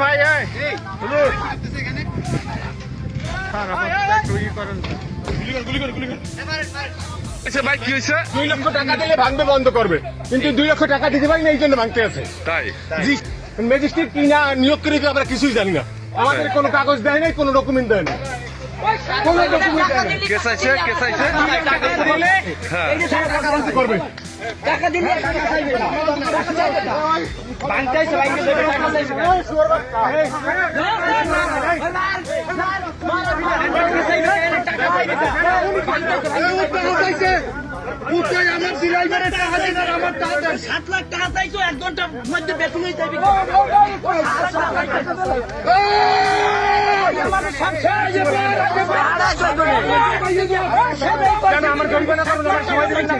ভাই ভাই কি হয়েছে? 2 লক্ষ টাকা দিলে ভাঙবে বন্ধ করবে, কিন্তু 2 লক্ষ টাকা দিতে পারি না, এই জন্য ভাঙতে আছে। তাই ম্যাজিস্ট্রেট কিনা নিয়োগ করে আমরা কিছুই জানি না, আমাদের কোনো কাগজ দেয় নাই, কোনো ডকুমেন্ট দেয় না, কোনো ডকুমেন্ট দেয় না। কে চাইছে হ্যাঁ টাকা বন্ধ করবে। আমার 7 লাখ টাকা চাইছো, 1 ঘন্টার মধ্যে বেতন হয়ে যাবে। আমার গরিব না সময় দেবেন না।